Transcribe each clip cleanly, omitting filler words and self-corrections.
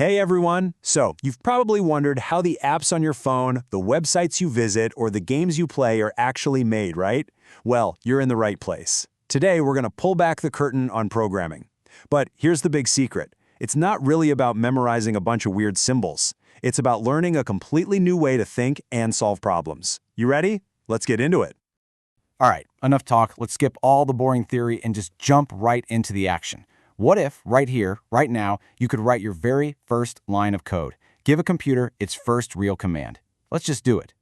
Hey everyone! So, you've probably wondered how the apps on your phone, the websites you visit, or the games you play are actually made, right? Well, you're in the right place. Today, we're going to pull back the curtain on programming. But here's the big secret. It's not really about memorizing a bunch of weird symbols. It's about learning a completely new way to think and solve problems. You ready? Let's get into it. All right, enough talk. Let's skip all the boring theory and just jump right into the action. What if, right here, right now, you could write your very first line of code? Give a computer its first real command. Let's just do it.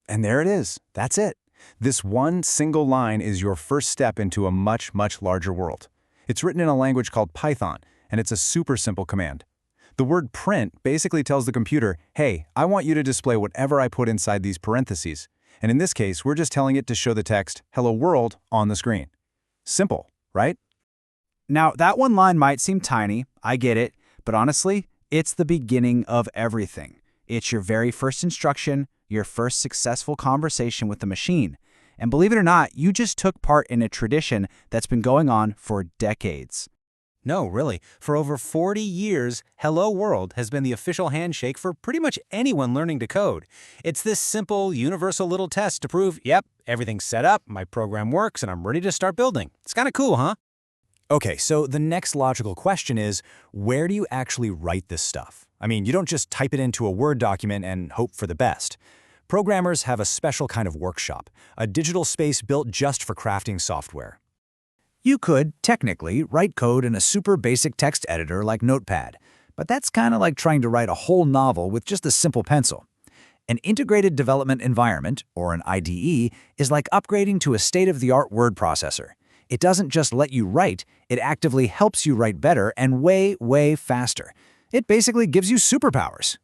And there it is. That's it. This one single line is your first step into a much, much larger world. It's written in a language called Python, and it's a super simple command. The word print basically tells the computer, hey, I want you to display whatever I put inside these parentheses. And in this case, we're just telling it to show the text, hello world, on the screen. Simple, right? Now, that one line might seem tiny, I get it, but honestly, it's the beginning of everything. It's your very first instruction, your first successful conversation with the machine. And believe it or not, you just took part in a tradition that's been going on for decades. No, really. For over 40 years, Hello World has been the official handshake for pretty much anyone learning to code. It's this simple, universal little test to prove, yep, everything's set up, my program works, and I'm ready to start building. It's kind of cool, huh? Okay, so the next logical question is, where do you actually write this stuff? I mean, you don't just type it into a Word document and hope for the best. Programmers have a special kind of workshop, a digital space built just for crafting software. You could, technically, write code in a super basic text editor like Notepad, but that's kind of like trying to write a whole novel with just a simple pencil. An integrated development environment, or an IDE, is like upgrading to a state-of-the-art word processor. It doesn't just let you write, it actively helps you write better and way, way faster. It basically gives you superpowers.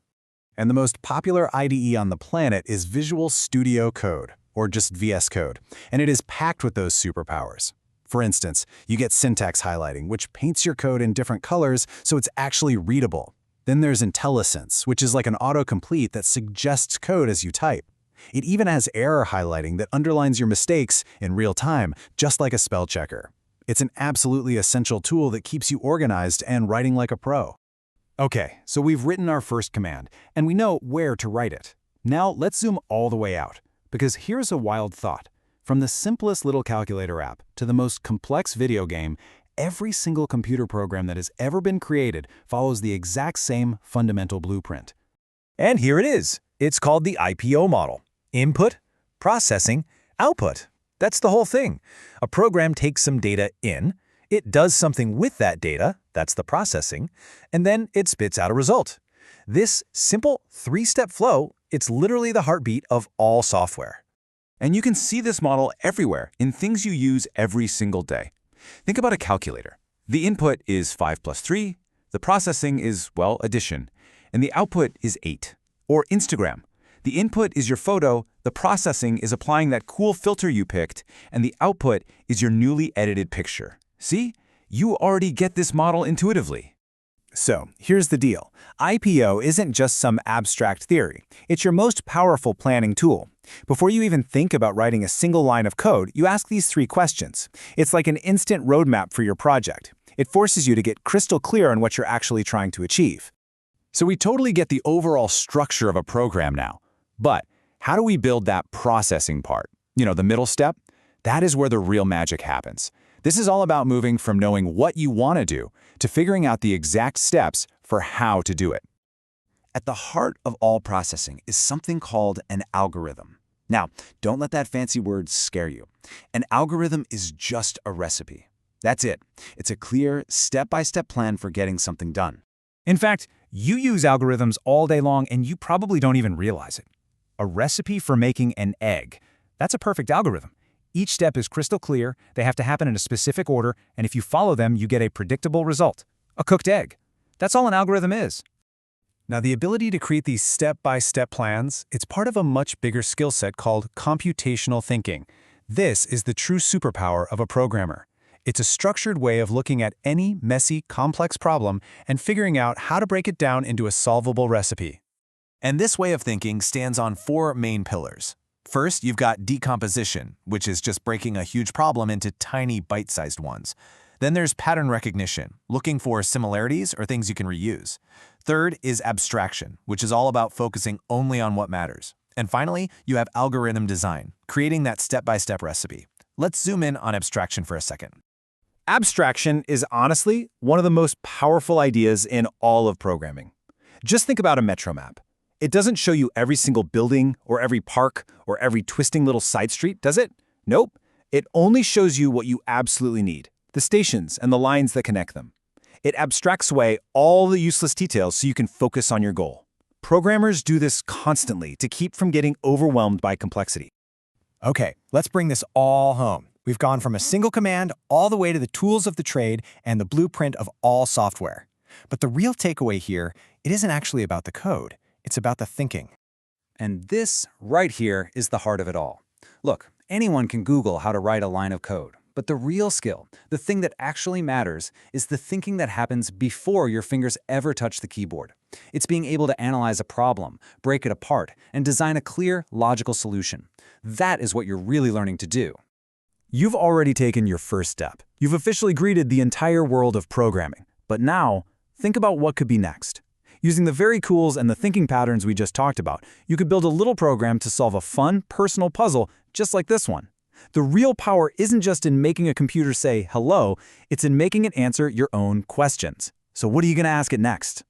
And the most popular IDE on the planet is Visual Studio Code, or just VS Code, and it is packed with those superpowers. For instance, you get syntax highlighting, which paints your code in different colors so it's actually readable. Then there's IntelliSense, which is like an autocomplete that suggests code as you type. It even has error highlighting that underlines your mistakes in real time, just like a spell checker. It's an absolutely essential tool that keeps you organized and writing like a pro. Okay, so we've written our first command, and we know where to write it. Now let's zoom all the way out, because here's a wild thought. From the simplest little calculator app to the most complex video game, every single computer program that has ever been created follows the exact same fundamental blueprint. And here it is. It's called the IPO model. Input, processing, output. That's the whole thing. A program takes some data in, it does something with that data, that's the processing, and then it spits out a result. This simple three-step flow, it's literally the heartbeat of all software. And you can see this model everywhere in things you use every single day. Think about a calculator. The input is 5 plus 3, the processing is, well, addition, and the output is 8. Or Instagram. The input is your photo, the processing is applying that cool filter you picked, and the output is your newly edited picture. See? You already get this model intuitively. So, here's the deal. IPO isn't just some abstract theory. It's your most powerful planning tool. Before you even think about writing a single line of code, you ask these 3 questions. It's like an instant roadmap for your project. It forces you to get crystal clear on what you're actually trying to achieve. So we totally get the overall structure of a program now. But how do we build that processing part? You know, the middle step? That is where the real magic happens. This is all about moving from knowing what you want to do to figuring out the exact steps for how to do it. At the heart of all processing is something called an algorithm. Now, don't let that fancy word scare you. An algorithm is just a recipe. That's it. It's a clear, step-by-step plan for getting something done. In fact, you use algorithms all day long and you probably don't even realize it. A recipe for making an egg. That's a perfect algorithm. Each step is crystal clear, they have to happen in a specific order, and if you follow them, you get a predictable result. A cooked egg. That's all an algorithm is. Now, the ability to create these step-by-step plans, it's part of a much bigger skill set called computational thinking. This is the true superpower of a programmer. It's a structured way of looking at any messy, complex problem and figuring out how to break it down into a solvable recipe. And this way of thinking stands on 4 main pillars. First, you've got decomposition, which is just breaking a huge problem into tiny bite-sized ones. Then there's pattern recognition, looking for similarities or things you can reuse. Third is abstraction, which is all about focusing only on what matters. And finally, you have algorithm design, creating that step-by-step recipe. Let's zoom in on abstraction for a second. Abstraction is honestly one of the most powerful ideas in all of programming. Just think about a metro map. It doesn't show you every single building or every park or every twisting little side street, does it? Nope. It only shows you what you absolutely need, the stations and the lines that connect them. It abstracts away all the useless details so you can focus on your goal. Programmers do this constantly to keep from getting overwhelmed by complexity. Okay, let's bring this all home. We've gone from a single command all the way to the tools of the trade and the blueprint of all software. But the real takeaway here, it isn't actually about the code. It's about the thinking. And this, right here, is the heart of it all. Look, anyone can Google how to write a line of code. But the real skill, the thing that actually matters, is the thinking that happens before your fingers ever touch the keyboard. It's being able to analyze a problem, break it apart, and design a clear, logical solution. That is what you're really learning to do. You've already taken your first step. You've officially greeted the entire world of programming. But now, think about what could be next. Using the very tools and the thinking patterns we just talked about, you could build a little program to solve a fun, personal puzzle just like this one. The real power isn't just in making a computer say hello, it's in making it answer your own questions. So what are you going to ask it next?